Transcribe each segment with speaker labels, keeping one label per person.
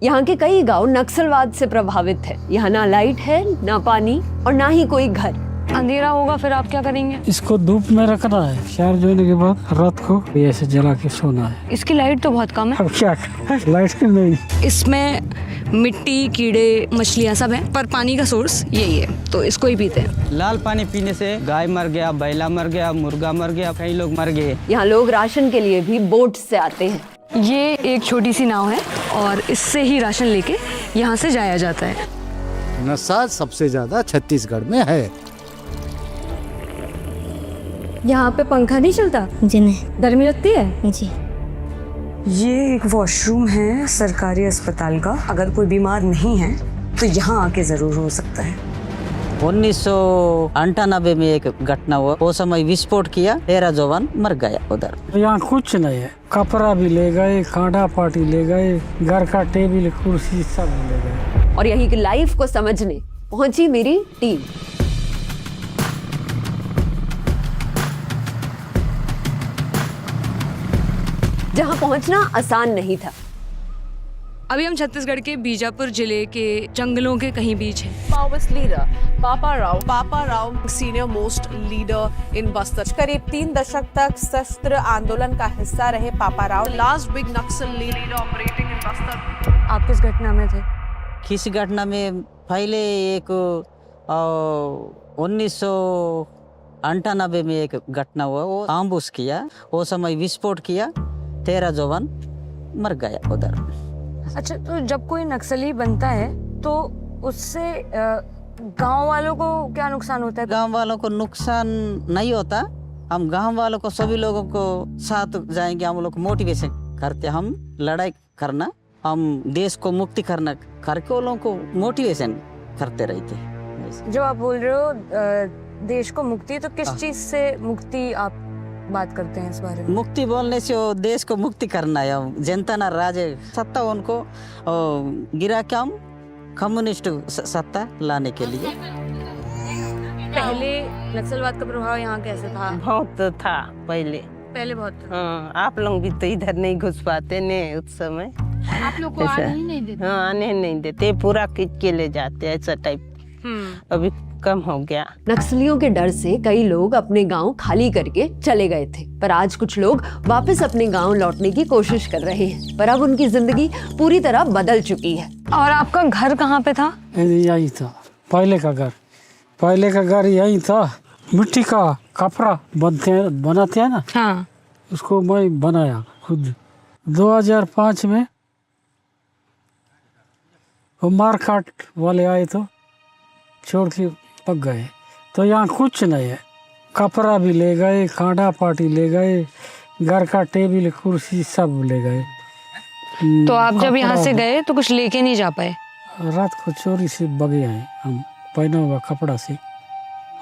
Speaker 1: यहाँ के कई गांव नक्सलवाद से प्रभावित है। यहाँ ना लाइट है, ना पानी और ना ही कोई घर।
Speaker 2: अंधेरा होगा फिर आप क्या करेंगे?
Speaker 3: इसको धूप में रखना है, चार्ज होने के बाद रात को ऐसे जला के सोना है।
Speaker 2: इसकी लाइट तो बहुत कम है।
Speaker 3: अब क्या लाइट नहीं।
Speaker 2: इसमें मिट्टी, कीड़े, मछलियाँ सब हैं, पर पानी का सोर्स यही है, तो इसको ही पीते हैं।
Speaker 4: लाल पानी पीने से गाय मर गया, बैला मर गया, मुर्गा मर गया, कई लोग मर गए।
Speaker 1: यहाँ लोग राशन के लिए भी बोट से आते हैं।
Speaker 2: ये एक छोटी सी नाव है और इससे ही राशन लेके यहाँ से जाया जाता है।
Speaker 5: नशा सबसे ज्यादा छत्तीसगढ़ में है।
Speaker 1: यहाँ पे पंखा नहीं चलता?
Speaker 6: जी नहीं।
Speaker 1: गर्मी लगती है?
Speaker 6: जी।
Speaker 2: ये एक वॉशरूम है सरकारी अस्पताल का। अगर कोई बीमार नहीं है तो यहाँ आके जरूर हो सकता है।
Speaker 7: 1998 में एक घटना हुआ, वो समय विस्फोट किया, 13 जवान मर गया उधर।
Speaker 3: यहाँ कुछ नहीं है, कपड़ा भी ले गए, खाना पार्टी ले गए, घर का टेबल कुर्सी सब ले गए।
Speaker 1: और यहीं की लाइफ को समझने पहुंची मेरी टीम। जहां पहुंचना आसान नहीं था।
Speaker 2: अभी हम छत्तीसगढ़ के बीजापुर जिले के जंगलों के कहीं बीच हैं।
Speaker 8: माओवादी लीडर पापा Rao senior most leader in Bastar. करीब 3 दशक तक सशस्त्र आंदोलन का हिस्सा रहे पापा Rao, last big Naxal leader operating in Bastar.
Speaker 2: आप किस घटना में थे?
Speaker 7: किस घटना में? पहले एक 1998 में एक घटना हुआ, वो आम्बुश किया, वो समय विस्फोट किया, 13 जवान मर गया उधर।
Speaker 2: अच्छा, तो जब कोई नक्सली बनता है तो उससे गांव वालों को क्या नुकसान होता है?
Speaker 7: गांव वालों को नुकसान नहीं होता। हम गांव वालों को, सभी लोगों को साथ जाएंगे, हम लोग मोटिवेशन करते, हम लड़ाई करना, हम देश को मुक्ति करना करके वो लोगों को मोटिवेशन करते रहते।
Speaker 2: जो आप बोल रहे हो देश को मुक्ति, तो किस चीज से मुक्ति आप बात करते हैं इस बारे में?
Speaker 7: मुक्ति बोलने से वो देश को मुक्ति करना है। जनता ना राज सत्ता उनको गिरा के हम कम्युनिस्ट सत्ता लाने के लिए।
Speaker 2: पहले नक्सलवाद का प्रभाव यहाँ कैसे था?
Speaker 9: बहुत था पहले
Speaker 2: बहुत था।
Speaker 9: हाँ, आप लोग भी तो इधर नहीं घुस पाते ने उस समय।
Speaker 2: आप लोग को आने ही नहीं देते?
Speaker 9: हाँ, आने नहीं देते, पूरा खींच के ले जाते, ऐसा टाइप। अभी कम हो गया।
Speaker 1: नक्सलियों के डर से कई लोग अपने गांव खाली करके चले गए थे, पर आज कुछ लोग वापस अपने गांव लौटने की कोशिश कर रहे हैं, पर अब उनकी जिंदगी पूरी तरह बदल चुकी है।
Speaker 2: और आपका घर कहाँ पे था?
Speaker 3: यही था पहले का घर। पहले का घर यही था, मिट्टी का कपड़ा बनाते हैं ना।
Speaker 2: हाँ।
Speaker 3: उसको मैं बनाया खुद। 2005 में वो मारकाट वाले आए तो छोड़ के पक गए। तो यहाँ कुछ नहीं है, कपड़ा भी ले गए, खाना पार्टी ले गए, घर का टेबल कुर्सी सब ले गए।
Speaker 2: तो आप जब यहाँ से गए तो कुछ लेके नहीं जा पाए?
Speaker 3: रात को चोरी से बगे आए हम, पहना हुआ कपड़ा से।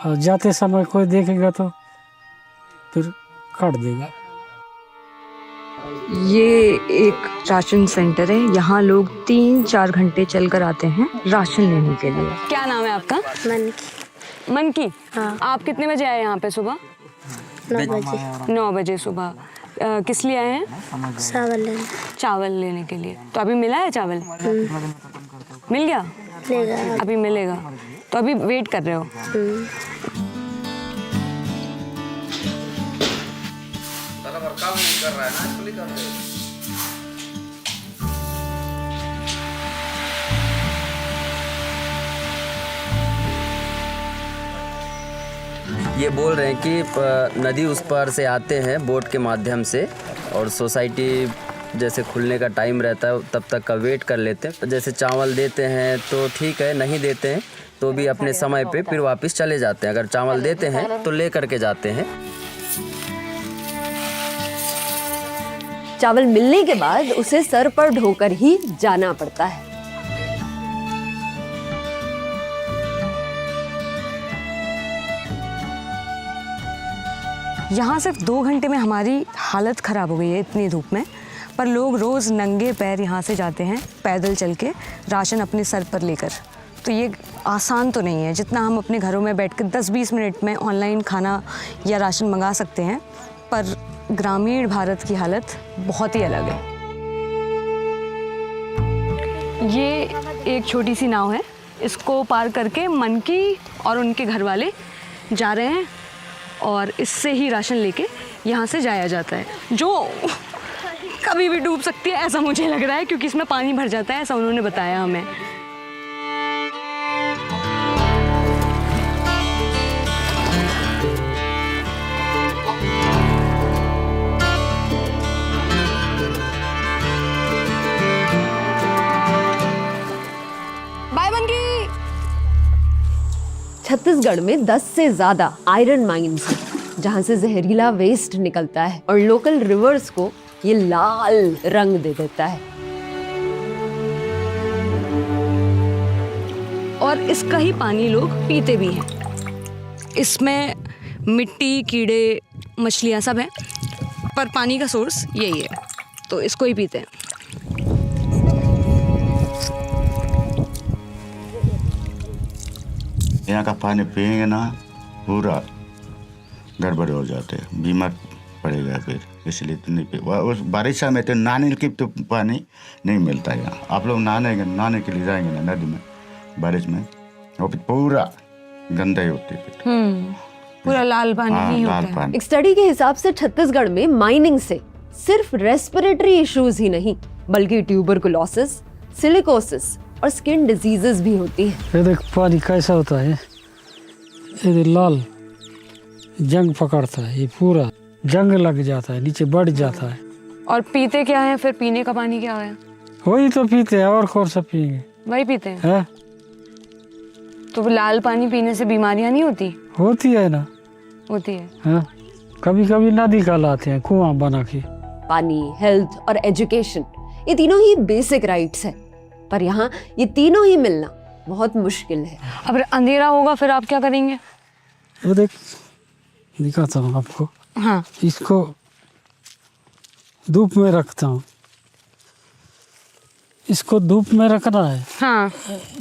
Speaker 3: और जाते समय कोई देखेगा तो फिर काट देगा।
Speaker 2: ये एक राशन सेंटर है। यहाँ लोग 3-4 घंटे चलकर आते हैं राशन लेने के लिए। क्या नाम है आपका? मन की। हाँ। आप कितने बजे आए यहाँ पे? सुबह
Speaker 6: 9 बजे।
Speaker 2: 9 बजे सुबह। किस लिए आए हैं? चावल लेने के लिए। तो अभी मिला है चावल? मिल गया? अभी मिलेगा, तो अभी वेट कर रहे हो?
Speaker 10: ये बोल रहे हैं कि नदी उस पार से आते हैं बोट के माध्यम से, और सोसाइटी जैसे खुलने का टाइम रहता है तब तक का वेट कर लेते हैं। जैसे चावल देते हैं तो ठीक है, नहीं देते हैं तो भी अपने समय पे फिर वापस चले जाते हैं। अगर चावल देते हैं तो ले करके जाते हैं।
Speaker 1: चावल मिलने के बाद उसे सर पर ढोकर ही जाना पड़ता है।
Speaker 2: यहाँ सिर्फ 2 घंटे में हमारी हालत ख़राब हो गई है इतनी धूप में, पर लोग रोज़ नंगे पैर यहाँ से जाते हैं पैदल चल के, राशन अपने सर पर लेकर। तो ये आसान तो नहीं है जितना हम अपने घरों में बैठकर 10-20 मिनट में ऑनलाइन खाना या राशन मंगा सकते हैं, पर ग्रामीण भारत की हालत बहुत ही अलग है। ये एक छोटी सी नाव है, इसको पार करके मनकी और उनके घर वाले जा रहे हैं और इससे ही राशन लेके यहाँ से जाया जाता है, जो कभी भी डूब सकती है ऐसा मुझे लग रहा है, क्योंकि इसमें पानी भर जाता है, ऐसा उन्होंने बताया हमें।
Speaker 1: छत्तीसगढ़ में 10 से ज्यादा आयरन माइंस हैं जहां से जहरीला वेस्ट निकलता है और लोकल रिवर्स को ये लाल रंग दे देता है।
Speaker 2: और इसका ही पानी लोग पीते भी हैं। इसमें मिट्टी, कीड़े, मछलियाँ सब हैं, पर पानी का सोर्स यही है, तो इसको ही पीते हैं।
Speaker 11: यहाँ का पानी पिएंगे ना पूरा गड़बड़ हो जाते हैं, बीमार पड़ेगा फिर, इसलिए तो नहीं पिए। उस बारिश में तो नहाने की तो पानी नहीं मिलता है यहाँ। आप लोग नहाने के लिए जाएंगे ना नदी में बारिश में, वो पूरा गंदा ही होते हैं,
Speaker 2: पूरा लाल पानी ही होता है।
Speaker 1: एक स्टडी के हिसाब से छत्तीसगढ़ में माइनिंग से सिर्फ रेस्पिरेटरी इश्यूज ही नहीं बल्कि ट्यूबरकुलोसिस, सिलिकोसिस और स्किन डिजीजेस भी होती है।
Speaker 3: ये देख पानी कैसा होता है, ये लाल जंग पकड़ता है, ये पूरा जंग लग जाता है, नीचे बढ़ जाता है।
Speaker 2: और पीते क्या है फिर? पीने का पानी क्या है?
Speaker 3: वही तो पीते हैं, और कौन सा पिएंगे?
Speaker 2: वही पीते हैं।
Speaker 3: है?
Speaker 2: तो लाल पानी पीने से बीमारियां नहीं होती?
Speaker 3: होती है ना,
Speaker 2: होती है।
Speaker 3: हाँ, कभी कभी नदी का लाते हैं कुआं बना के।
Speaker 1: पानी, हेल्थ और एजुकेशन, ये तीनों ही बेसिक राइट्स है, पर यहाँ ये तीनों ही मिलना बहुत मुश्किल है।
Speaker 2: अब अंधेरा होगा फिर आप क्या करेंगे?
Speaker 3: ये देख दिखाता हूँ आपको।
Speaker 2: हाँ,
Speaker 3: इसको धूप में रखता हूँ, इसको धूप में रखना है।
Speaker 2: हाँ,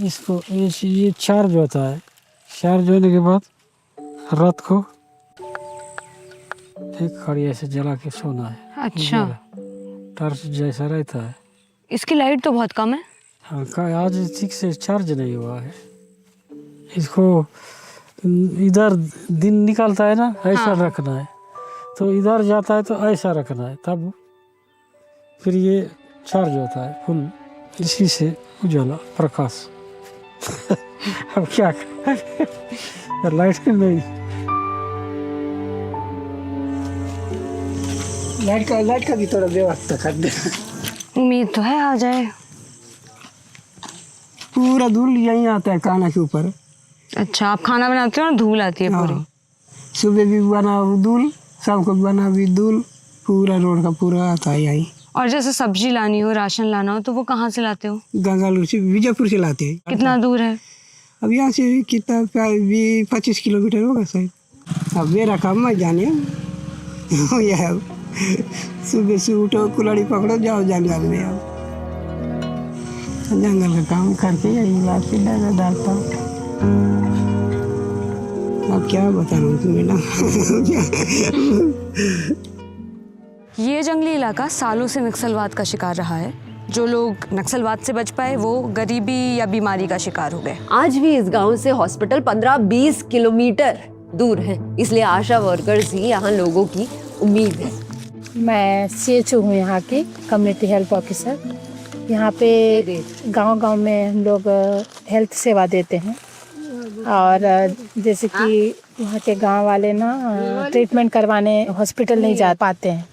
Speaker 3: इसको ये चार्ज होता है, चार्ज होने के बाद रात को एक खड़िया से जला के सोना है।
Speaker 2: अच्छा,
Speaker 3: टॉर्च जैसा रहता है।
Speaker 2: इसकी लाइट तो बहुत कम है।
Speaker 3: हाँ, आज ठीक से चार्ज नहीं हुआ है। इसको इधर दिन निकलता है ना, ऐसा रखना है, तो इधर जाता है तो ऐसा रखना है, तब फिर ये चार्ज होता है फुल। इसी से उजाला प्रकाश। अब क्या करें? लाइट नहीं, लाइट का भी थोड़ा व्यवस्था कर दे।
Speaker 2: उम्मीद तो है आ जाए।
Speaker 3: पूरा धूल यहीं आता है खाना के ऊपर।
Speaker 2: अच्छा, आप खाना बनाते हो ना, धूल आती है पूरी?
Speaker 3: सुबह भी बना धूल, शाम को बना भी धूल, पूरा रोड का पूरा आता है यहीं।
Speaker 2: और जैसे सब्जी लानी हो, राशन लाना हो, तो वो कहाँ से लाते हो?
Speaker 3: गंगालूर से, बीजापुर से लाते हैं।
Speaker 2: कितना दूर है?
Speaker 3: अब यहाँ से कितना 25 किलोमीटर होगा शायद। अब मेरा काम मैं जाने यह सुबह से उठो, कुल्हाड़ी पकड़ो, जाओ जंगल में। अब जंगल का काम करके यही लाद के डालता हूँ। अब क्या बता रहा हूँ तुम्हें ना।
Speaker 2: ये जंगली इलाका सालों से नक्सलवाद का शिकार रहा है। जो लोग नक्सलवाद से बच पाए वो गरीबी या बीमारी का शिकार हो गए।
Speaker 1: आज भी इस गांव से हॉस्पिटल 15-20 किलोमीटर दूर है, इसलिए आशा वर्कर्स ही यहाँ लोगों की उम्मीद है।
Speaker 6: मैं CHO हूँ यहाँ की, कम्युनिटी हेल्थ ऑफिसर। यहाँ पे गांव-गांव में हम लोग हेल्थ सेवा देते हैं। और जैसे कि वहाँ के गांव वाले ना ट्रीटमेंट करवाने हॉस्पिटल नहीं जा पाते हैं,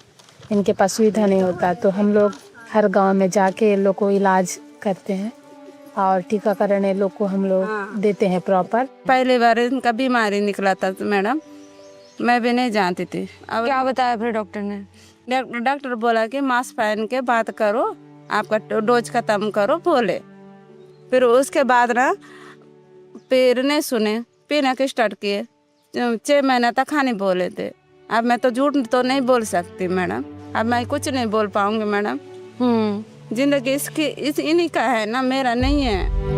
Speaker 6: इनके पास सुविधा नहीं होता, तो हम लोग हर गांव में जाके लोग को इलाज करते हैं और टीकाकरण लोग को हम लोग देते हैं प्रॉपर।
Speaker 9: पहली बार इनका बीमारी निकला था तो मैडम मैं भी नहीं जानती थी। अब
Speaker 2: क्या बताया फिर डॉक्टर ने?
Speaker 9: डॉक्टर बोला कि मास्क पहन के बात करो, आपका डोज खत्म करो बोले। फिर उसके बाद ना फिर नहीं सुने, पीना के स्टार्ट किए। 6 महीने तक खाने बोले थे। अब मैं तो झूठ तो नहीं बोल सकती मैडम, अब मैं कुछ नहीं बोल पाऊंगी मैडम। जिंदगी इसकी इन्हीं का है ना, मेरा नहीं है।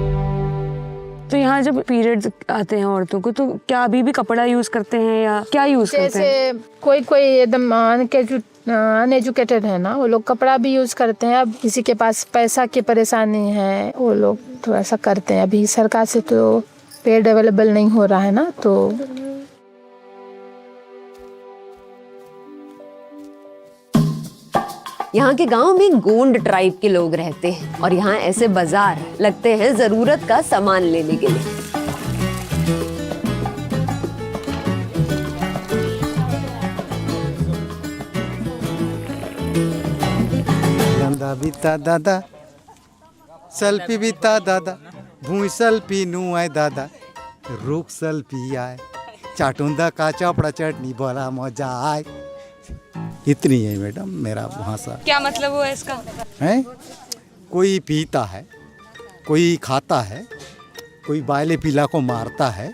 Speaker 2: तो यहाँ जब पीरियड्स आते हैं औरतों को, तो क्या अभी भी कपड़ा यूज करते हैं या क्या यूज करते हैं?
Speaker 6: जैसे कोई एकदम मान के जो अनएजुकेटेड है ना, वो लोग कपड़ा भी यूज़ करते हैं। अब किसी के पास पैसा की परेशानी है, वो लोग थोड़ा सा करते हैं। अभी सरकार से तो पेड अवेलेबल नहीं हो रहा है ना, तो
Speaker 1: यहाँ के गांव में गोंड ट्राइब के लोग रहते हैं और यहाँ ऐसे बाजार लगते हैं जरूरत का सामान लेने के लिए।
Speaker 5: लंदा बीता दादा सल्पी बीता दादा भूई सल्पी नु आए दादा रुक सल्पी आए चाटुंदा का चापड़ा चटनी बोला मजा आए। इतनी है मैडम मेरा भाषा।
Speaker 2: क्या मतलब हुआ इसका?
Speaker 5: है कोई पीता है, कोई खाता है, कोई बायले पीला को मारता है।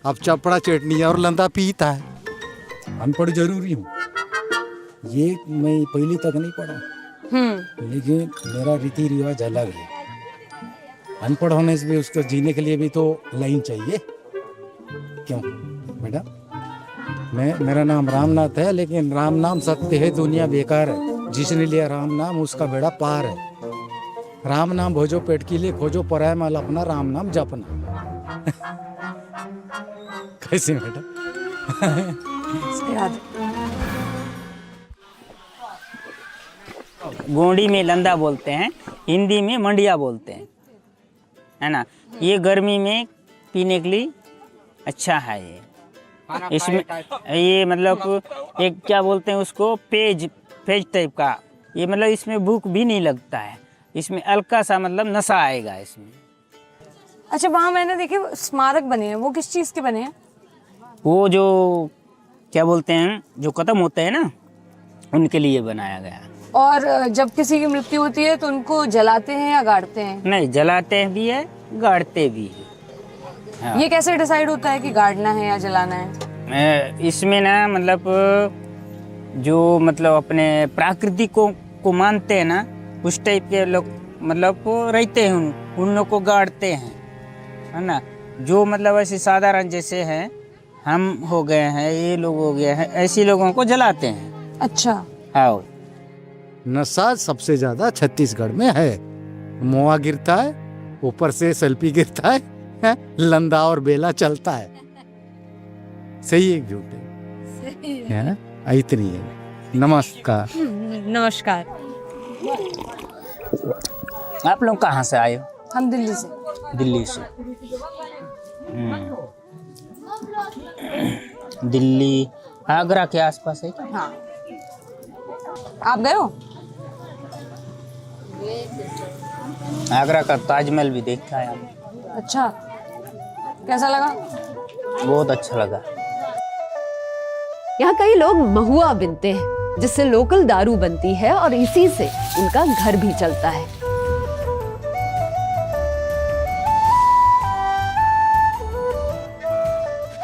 Speaker 5: अब चपड़ा चटनी और लंदा पीता है। अनपढ़ जरूरी हूँ, ये मैं पहली तक नहीं पढ़ा, लेकिन मेरा रीति रिवाज अलग है। अनपढ़ होने से भी उसको जीने के लिए भी तो लाइन चाहिए। क्यों मैडम? मेरा नाम रामनाथ है, लेकिन राम नाम सत्य है, दुनिया बेकार है। जिसने लिया राम नाम उसका बेड़ा पार है। राम नाम भोजो पेट के लिए खोजो पराया माल अपना, राम नाम जपना। कैसे मैडम?
Speaker 12: गोंडी में लंदा बोलते हैं, हिंदी में मंडिया बोलते हैं, है ना। ये गर्मी में पीने के लिए अच्छा है। ये इसमें ये मतलब एक क्या बोलते हैं उसको, पेज टाइप का। ये मतलब इसमें भूख भी नहीं लगता है, इसमें हल्का सा मतलब नशा आएगा इसमें।
Speaker 2: अच्छा, वहाँ मैंने देखे स्मारक बने हैं, वो किस चीज़ के बने हैं?
Speaker 12: वो जो क्या बोलते हैं, जो खत्म होते हैं ना, उनके लिए बनाया गया।
Speaker 2: और जब किसी की मृत्यु होती है तो उनको जलाते हैं या गाड़ते हैं?
Speaker 12: नहीं, जलाते भी है, गाड़ते भी है। हाँ।
Speaker 2: ये कैसे डिसाइड होता है कि गाड़ना है या जलाना है?
Speaker 12: इसमें ना मतलब जो मतलब अपने प्राकृतिक को मानते हैं ना, उस टाइप के लोग मतलब रहते हैं, उन लोग को गाड़ते हैं, है ना। जो मतलब ऐसे साधारण जैसे हैं, हम हो गए हैं, ये लोग हो गए हैं, ऐसे लोगों को जलाते हैं।
Speaker 2: अच्छा।
Speaker 12: हाँ।
Speaker 5: नशा सबसे ज्यादा छत्तीसगढ़ में है। मोआ गिरता है, ऊपर से सल्पी गिरता है, लंदा और बेला चलता है। सही है, झूठ है ना? इतनी है। नमस्कार।
Speaker 2: नमस्कार।
Speaker 12: आप लोग कहाँ से आए हो?
Speaker 2: हम दिल्ली से।
Speaker 12: दिल्ली से। दिल्ली आगरा के आसपास है क्या?
Speaker 2: हाँ। आप गए हो?
Speaker 12: आगरा का ताजमहल भी देखा है हमने।
Speaker 2: अच्छा, कैसा लगा?
Speaker 12: बहुत अच्छा लगा।
Speaker 1: यहाँ कई लोग महुआ बिनते हैं, जिससे लोकल दारू बनती है और इसी से उनका घर भी चलता है।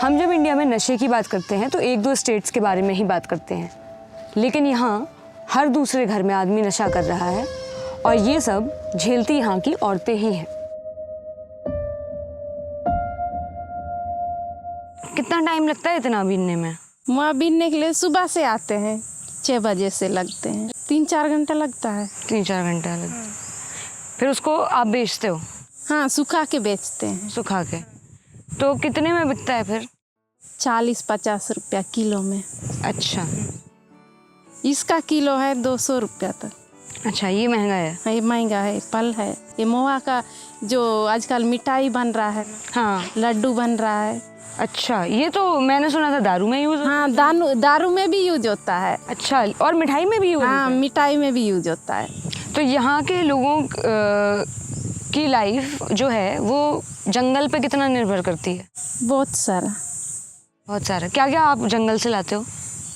Speaker 2: हम जब इंडिया में नशे की बात करते हैं तो एक दो स्टेट्स के बारे में ही बात करते हैं, लेकिन यहाँ हर दूसरे घर में आदमी नशा कर रहा है और ये सब झेलती यहाँ की औरतें ही हैं। कितना टाइम लगता है इतना बीनने में?
Speaker 9: वहाँ बीनने के लिए सुबह से आते हैं, 6 बजे से लगते हैं, 3-4 घंटा लगता है।
Speaker 2: 3-4 घंटा लगता है। फिर उसको आप बेचते हो?
Speaker 9: हाँ, सुखा के बेचते हैं।
Speaker 2: सुखा के तो कितने में बिकता है फिर?
Speaker 9: 40-50 रुपया किलो में।
Speaker 2: अच्छा,
Speaker 9: इसका किलो है 200 रुपया तक।
Speaker 2: अच्छा, ये महंगा है?
Speaker 9: ये महंगा है, फल है। ये मोआ का जो आजकल मिठाई बन रहा है,
Speaker 2: हाँ,
Speaker 9: लड्डू बन रहा है।
Speaker 2: अच्छा, ये तो मैंने सुना था दारू में यूज।
Speaker 9: हाँ, दारू में भी यूज होता है।
Speaker 2: अच्छा, और मिठाई में भी यूज?
Speaker 9: हाँ, मिठाई में भी यूज होता है।
Speaker 2: तो यहाँ के लोगों की लाइफ जो है वो जंगल पे कितना निर्भर करती है?
Speaker 9: बहुत सारा।
Speaker 2: बहुत सारा। क्या क्या आप जंगल से लाते हो?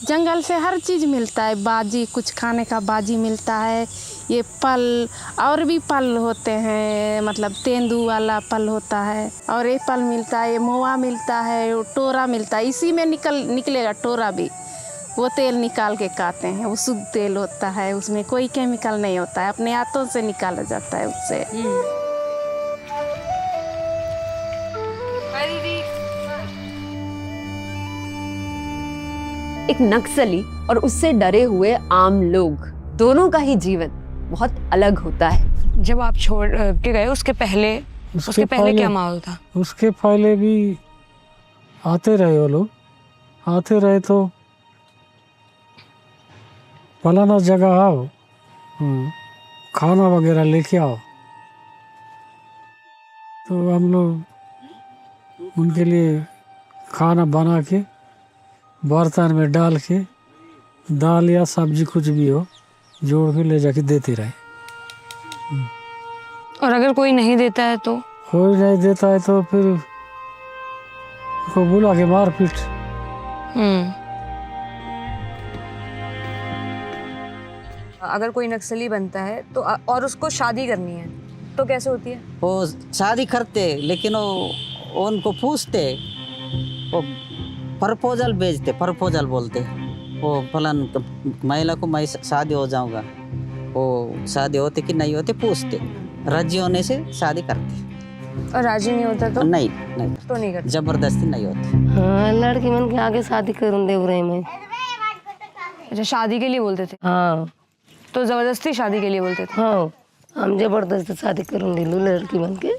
Speaker 9: जंगल से हर चीज़ मिलता है, बाजी, कुछ खाने का बाजी मिलता है, ये फल और भी फल होते हैं, मतलब तेंदू वाला फल होता है, और ये फल मिलता है, ये मोआ मिलता है, टोरा मिलता है, इसी में निकलेगा टोरा भी। वो तेल निकाल के खाते हैं, वो शुद्ध तेल होता है, उसमें कोई केमिकल नहीं होता है, अपने हाथों से निकाला जाता है उससे।
Speaker 1: एक नक्सली और उससे डरे हुए आम लोग, दोनों का ही जीवन बहुत अलग होता है।
Speaker 2: जब आप छोड़ के गए उसके पहले क्या माहौल था?
Speaker 3: उसके पहले भी आते रहे वो लोग, आते रहे तो फलाना जगह आओ, खाना वगैरह लेके आओ, तो हम लोग उनके लिए खाना बना के बर्तन में डाल के दाल या सब्जी कुछ भी हो जोड़ के ले जाके देते रहे।
Speaker 2: और अगर कोई नहीं देता है तो?
Speaker 3: कोई नहीं देता है तो फिर उसको बुला के मार पीट।
Speaker 2: अगर कोई नक्सली बनता है तो और उसको शादी करनी है तो कैसे होती है?
Speaker 7: वो शादी करते लेकिन वो उनको पूछते, वो प्रपोजल भेजते, प्रपोजल बोलते, वो फलान महिला को मैं शादी हो जाऊंगा, वो शादी होते कि नहीं होते पूछते, राजी होने से शादी करते।
Speaker 2: और राजी नहीं होता तो?
Speaker 7: नहीं
Speaker 2: तो नहीं करते,
Speaker 7: जबरदस्ती नहीं होती।
Speaker 13: हाँ, लड़की मन के आगे शादी करूँ दे रहे मैं।
Speaker 2: अच्छा, शादी के लिए बोलते थे?
Speaker 13: हाँ।
Speaker 2: तो जबरदस्ती शादी के लिए बोलते थे?
Speaker 13: हाँ, हम जबरदस्ती शादी करूँ दिलू लड़की बन के।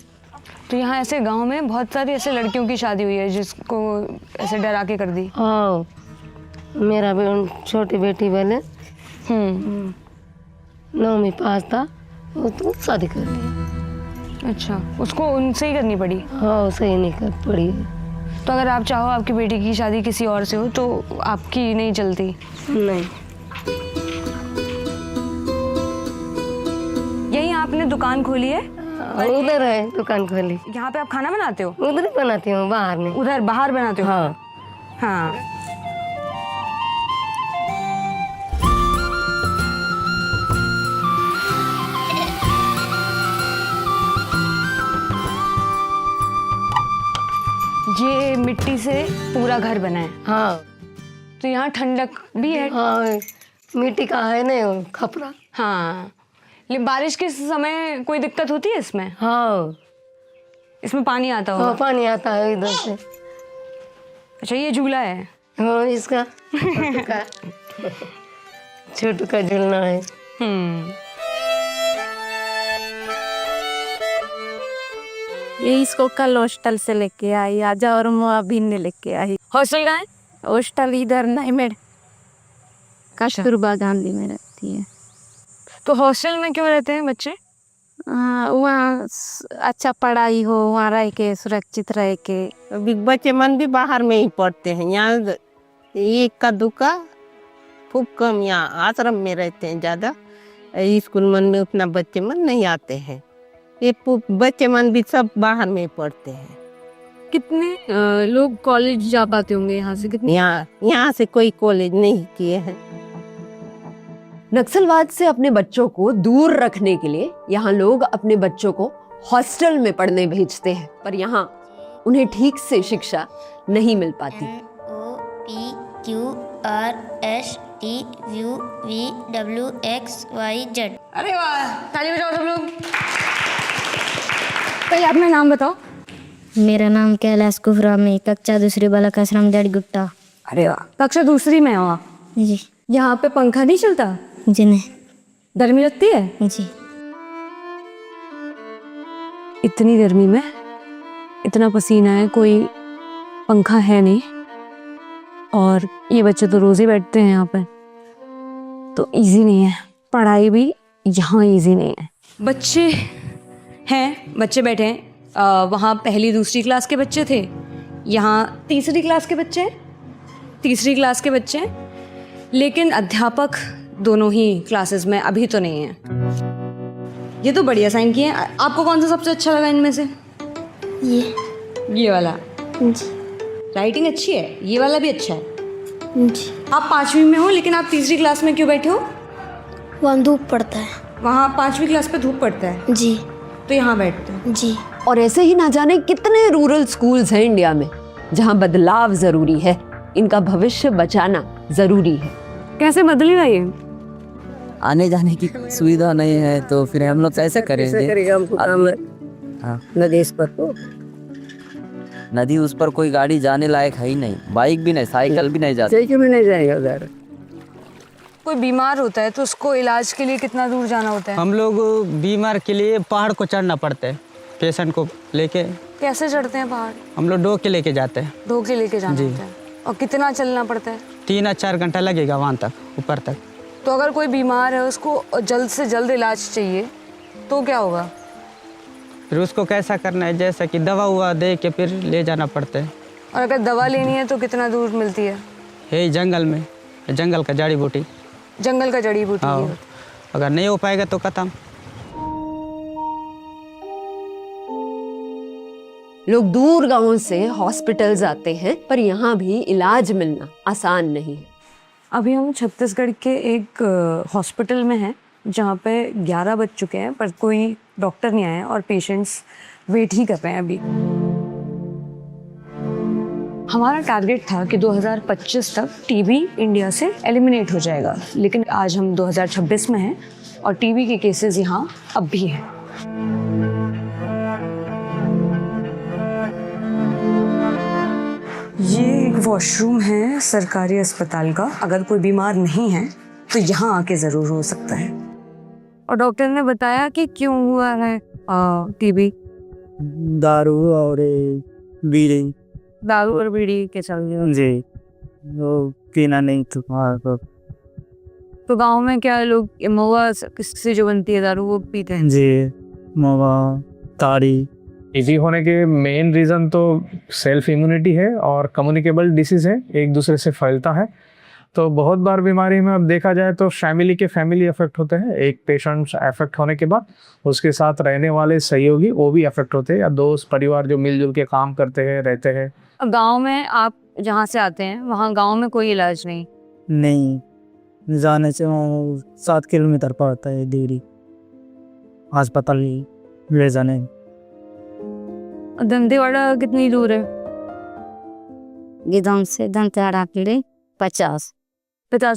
Speaker 2: तो यहाँ ऐसे गांव में बहुत सारी ऐसे लड़कियों की शादी हुई है जिसको ऐसे डरा के कर दी?
Speaker 13: हाँ, मेरा भी छोटी बेटी वाले 9वीं पास था, वो तो शादी कर दी।
Speaker 2: अच्छा, उसको उनसे ही करनी पड़ी?
Speaker 13: हाँ, उसे ही नहीं कर पड़ी।
Speaker 2: तो अगर आप चाहो आपकी बेटी की शादी किसी और से हो तो आपकी नहीं चलती?
Speaker 13: नहीं।
Speaker 2: यही आपने दुकान खोली है?
Speaker 13: उधर है दुकान खोली।
Speaker 2: यहाँ पे आप खाना बनाते हो?
Speaker 13: उधर ही बनाती हूँ, बाहर में।
Speaker 2: उधर बाहर बनाते हो?
Speaker 13: हाँ।
Speaker 2: हाँ। ये मिट्टी से पूरा घर बना है?
Speaker 13: हाँ।
Speaker 2: तो यहाँ ठंडक भी है?
Speaker 13: हाँ, मिट्टी का है ना खपरा।
Speaker 2: हाँ, लेकिन बारिश के समय कोई दिक्कत होती है इसमें?
Speaker 13: हाँ।
Speaker 2: इसमें पानी आता होगा?
Speaker 13: हाँ, पानी आता है इधर से।
Speaker 2: अच्छा, ये झूला है?
Speaker 13: हाँ, इसका छोटू का झूलना है।
Speaker 6: ये इसको कल हॉस्टल से लेके आई, आजा और अभी ने लेके आई।
Speaker 2: हॉस्टल कहाँ है?
Speaker 6: हॉस्टल इधर नहीं में, कस्तूरबा गांधी में रहती है।
Speaker 2: तो हॉस्टल में क्यों रहते हैं बच्चे?
Speaker 6: वहाँ अच्छा पढ़ाई हो, वहाँ रह के सुरक्षित रह के।
Speaker 14: बच्चे मन भी बाहर में ही पढ़ते हैं, यहाँ एक का दुका खूब कम, यहाँ आश्रम में रहते हैं ज़्यादा, स्कूल मन में उतना बच्चे मन नहीं आते हैं। ये बच्चे मन भी सब बाहर में पढ़ते हैं।
Speaker 2: कितने लोग कॉलेज जा पाते होंगे यहाँ से? कितने?
Speaker 14: यहाँ से कोई कॉलेज नहीं किए हैं।
Speaker 1: नक्सलवाद से अपने बच्चों को दूर रखने के लिए यहाँ लोग अपने बच्चों को हॉस्टल में पढ़ने भेजते हैं, पर यहाँ उन्हें ठीक से शिक्षा नहीं मिल पाती।
Speaker 2: OPQRSTUVWXYZ। अरे वाह, ताली बजाओ सब लोग। पहले अपना नाम बताओ।
Speaker 15: मेरा नाम कैलाश कुफरा, में कक्षा 2 बालक आश्रम जड़गुट्टा।
Speaker 2: अरे वाह, कक्षा 2 में हो
Speaker 15: जी।
Speaker 2: यहाँ पे पंखा नहीं चलता?
Speaker 15: जी नहीं।
Speaker 2: गर्मी लगती है?
Speaker 15: जी।
Speaker 2: इतनी गर्मी में इतना पसीना है, कोई पंखा है नहीं, और ये बच्चे तो रोज ही बैठते हैं यहाँ पे, तो इजी नहीं है पढ़ाई भी, यहाँ इजी नहीं है। बच्चे बैठे हैं, वहाँ 1ली-2री क्लास के बच्चे थे, यहाँ 3री क्लास के बच्चे हैं, 3री क्लास के बच्चे हैं, लेकिन अध्यापक दोनों ही क्लासेस में अभी तो नहीं है। ये तो बढ़िया साइन किए हैं। आपको कौन सा सबसे अच्छा लगा इनमें से? ये वाला
Speaker 15: जी।
Speaker 2: राइटिंग अच्छी है, ये वाला भी अच्छा है
Speaker 15: जी।
Speaker 2: आप 5वीं में हो, लेकिन आप 3री क्लास में क्यों बैठे हो?
Speaker 15: वहाँ धूप पड़ता है।
Speaker 2: वहाँ 5वीं क्लास पे धूप पड़ता है?
Speaker 15: जी।
Speaker 2: तो यहाँ बैठते हैं?
Speaker 15: जी।
Speaker 1: और ऐसे ही ना जाने कितने रूरल स्कूल्स हैं इंडिया में जहाँ बदलाव जरूरी है, इनका भविष्य बचाना जरूरी है।
Speaker 2: कैसे बदलेगा ये?
Speaker 16: आने जाने की सुविधा नहीं है, तो फिर हम लोग कैसे करेंगे?
Speaker 13: हमको काम है
Speaker 16: हाँ।
Speaker 13: न देश पर तो
Speaker 16: नदी उस पर कोई गाड़ी जाने लायक है ही नहीं, बाइक भी नहीं, साइकिल भी नहीं जाती।
Speaker 2: साइकिल भी नहीं जाएगा उधर। कोई बीमार होता है तो उसको इलाज के लिए कितना दूर जाना होता है?
Speaker 4: हम लोग बीमार के लिए पहाड़ को चढ़ना पड़ता है, पेशेंट को लेके।
Speaker 2: कैसे चढ़ते हैं पहाड़?
Speaker 4: हम लोग ढो के लेके जाते हैं।
Speaker 2: ढो के लेके जाना
Speaker 4: जी।
Speaker 2: होता है। और कितना चलना पड़ता है?
Speaker 4: 3 या 4 घंटा लगेगा वहाँ तक, ऊपर तक।
Speaker 2: तो अगर कोई बीमार है, उसको जल्द से जल्द इलाज चाहिए तो क्या होगा?
Speaker 4: फिर उसको कैसा करना है, जैसा कि दवा हुआ दे के फिर ले जाना पड़ता है।
Speaker 2: और अगर दवा लेनी है तो कितना दूर मिलती है?
Speaker 4: यही जंगल में, जंगल का जड़ी बूटी।
Speaker 2: जंगल का जड़ी बूटी।
Speaker 4: हाँ, अगर नहीं हो पाएगा तो खत्म।
Speaker 1: लोग दूर गांवों से हॉस्पिटल्स आते हैं, पर यहाँ भी इलाज मिलना आसान नहीं है।
Speaker 2: अभी हम छत्तीसगढ़ के एक हॉस्पिटल में हैं जहाँ पे 11 बज चुके हैं पर कोई डॉक्टर नहीं आया और पेशेंट्स वेट ही कर रहे हैं अभी। हमारा टारगेट था कि 2025 तक टीबी इंडिया से एलिमिनेट हो जाएगा, लेकिन आज हम 2026 में हैं और टीबी के केसेस यहाँ अब भी हैं। ये एक वॉशरूम है सरकारी अस्पताल का। अगर कोई बीमार नहीं है तो यहाँ आके ज़रूर हो सकता है। और डॉक्टर ने बताया कि क्यों हुआ है टीबी?
Speaker 17: दारू और बीड़ी।
Speaker 2: दारू और बीड़ी के चलते
Speaker 17: जी, वो पीना नहीं
Speaker 2: तो गांव में क्या लोग महुआ किससे जो बनती है दारू वो पीते हैं?
Speaker 17: जी, महुआ, ताड़ी।
Speaker 18: टीबी होने के मेन रीज़न तो सेल्फ इम्यूनिटी है और कम्युनिकेबल डिसीज़ है, एक दूसरे से फैलता है। तो बहुत बार बीमारी में अब देखा जाए तो फैमिली अफेक्ट होते हैं। एक पेशेंट अफेक्ट होने के बाद उसके साथ रहने वाले सहयोगी वो भी अफेक्ट होते हैं, या दोस्त परिवार जो मिलजुल के काम करते हैं, रहते हैं।
Speaker 2: गांव में आप जहाँ से आते हैं वहाँ गांव में कोई इलाज
Speaker 17: नहीं, जाने से 7 किलोमीटर पड़ता है दूरी अस्पताल ले जाने।
Speaker 2: दंतेवाड़ा कितनी दूर है?
Speaker 15: गिदम से दंतेवाड़ा के लिए 50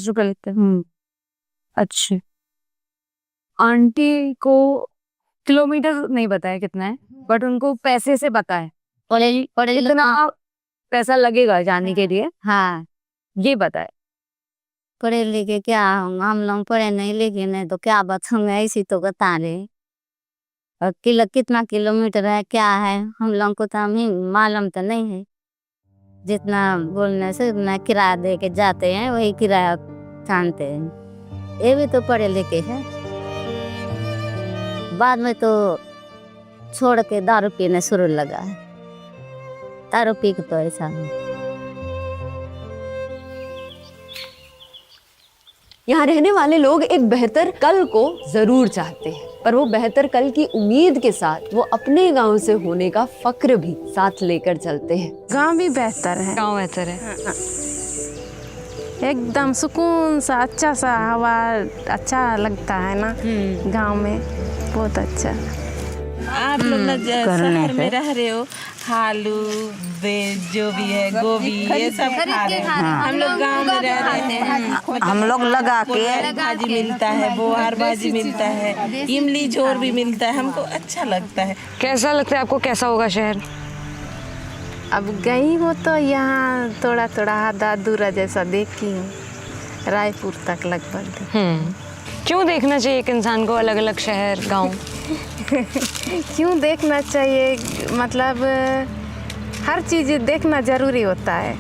Speaker 2: रुपए लेते हैं। अच्छा, आंटी को किलोमीटर नहीं बताया कितना है, बट उनको पैसे से पता है कितना पैसा लगेगा जाने के लिए।
Speaker 15: हाँ,
Speaker 2: ये बताए।
Speaker 15: पढ़े लिखे क्या हम लोग पढ़े नहीं लिखे नहीं तो क्या बात, हमें ऐसी तो बता रहे। और कितना किलोमीटर है क्या है हम लोग को तो हमें मालूम तो नहीं है। जितना बोलने से उतना किराया दे के जाते हैं वही किराया छानते हैं। ये भी तो पढ़े लिखे हैं। बाद में तो छोड़ के दारू पीने शुरू लगा है। दारू पी के तो ऐसा
Speaker 1: यहाँ रहने वाले लोग एक बेहतर कल को जरूर चाहते हैं, पर वो बेहतर कल की उम्मीद के साथ वो अपने गांव से होने का फक्र भी साथ लेकर चलते हैं।
Speaker 14: गांव भी बेहतर है।
Speaker 2: गांव बेहतर है।
Speaker 14: एकदम सुकून सा, अच्छा सा हवा, अच्छा लगता है ना गांव में, बहुत अच्छा।
Speaker 9: आप लोग ना शहर में रह रहे हो, आलू जो भी है गोभी ये सब खा रहे हैं। हम लोग गांव में रह रहे हैं,
Speaker 14: हम लोग लगा के
Speaker 9: भाजी मिलता है, बोहार भाजी मिलता है, इमली झोर भी मिलता है, हमको अच्छा लगता है।
Speaker 2: कैसा लगता है आपको, कैसा होगा शहर?
Speaker 14: अब गई हो तो यहाँ थोड़ा थोड़ा आधा अधूरा जैसा देखी हूँ, रायपुर तक लगभग।
Speaker 2: क्यों देखना चाहिए एक इंसान को अलग अलग शहर गांव?
Speaker 14: क्यों देखना चाहिए, मतलब हर चीज़ देखना जरूरी होता है।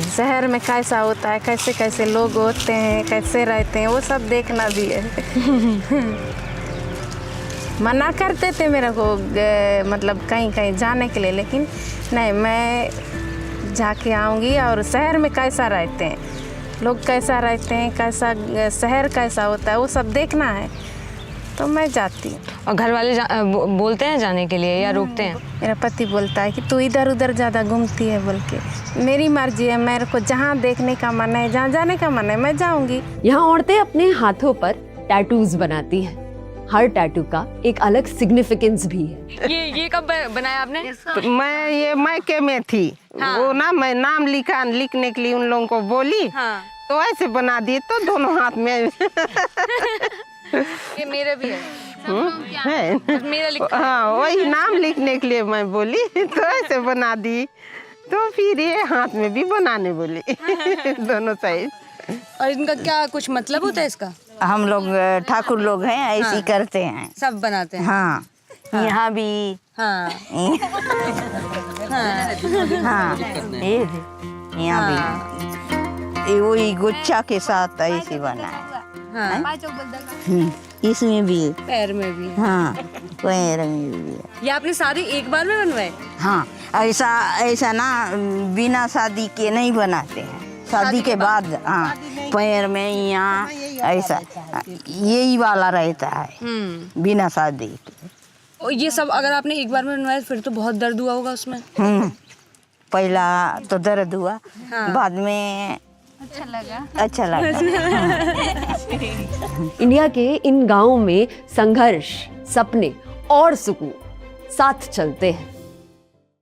Speaker 14: शहर में कैसा होता है, कैसे कैसे लोग होते हैं, कैसे रहते हैं, वो सब देखना भी है। मना करते थे मेरे को मतलब कहीं कहीं जाने के लिए, लेकिन नहीं, मैं जाके आऊँगी और शहर में कैसा रहते हैं लोग, कैसा रहते हैं, कैसा शहर कैसा होता है, वो सब देखना है, तो मैं जाती हूँ।
Speaker 2: और घर वाले बोलते हैं जाने के लिए या रोकते हैं?
Speaker 14: मेरा पति बोलता है कि तू इधर उधर ज़्यादा घूमती है बोल के। मेरी मर्जी है, मेरे को जहाँ देखने का मन है, जहाँ जाने का मन है, मैं जाऊँगी।
Speaker 1: यहाँ औरतें अपने हाथों पर टैटूज बनाती हैं। हर टैटू का एक अलग सिग्निफिकेंस भी है।
Speaker 2: ये कब बनाया आपने?
Speaker 14: मैं ये मायके में थी। हाँ। वो ना मैं नाम लिखने के लिए उन लोगों को बोली। हाँ। तो ऐसे बना दिए, तो दोनों हाथ में।
Speaker 2: ये मेरे भी है।
Speaker 14: है। हाँ, वही नाम लिखने के लिए मैं बोली तो ऐसे बना दी, तो फिर ये हाथ में भी बनाने बोली दोनों साइड।
Speaker 2: और इनका क्या कुछ मतलब होता है इसका?
Speaker 19: हम लोग ठाकुर लोग हैं, ऐसे ही करते हैं,
Speaker 2: सब बनाते हैं।
Speaker 19: हाँ, यहाँ भी
Speaker 2: हाँ
Speaker 19: हाँ, ये यहाँ भी ये वही गुच्छा के साथ ऐसे बना है। इसमें भी,
Speaker 2: पैर में भी।
Speaker 19: हाँ, पैर में भी।
Speaker 2: ये आपने सारे एक बार में बनवाए?
Speaker 19: हाँ, ऐसा ना बिना शादी के नहीं बनाते हैं, शादी के बाद। हाँ, पैर में यहाँ ऐसा यही वाला रहता है बिना शादी के।
Speaker 2: और ये सब अगर आपने एक बार में बनवाया फिर तो बहुत दर्द हुआ होगा उसमें?
Speaker 19: पहला तो दर्द हुआ,
Speaker 2: हाँ।
Speaker 19: बाद में अच्छा लगा।
Speaker 1: इंडिया के इन गांवों में संघर्ष, सपने और सुकून साथ चलते हैं।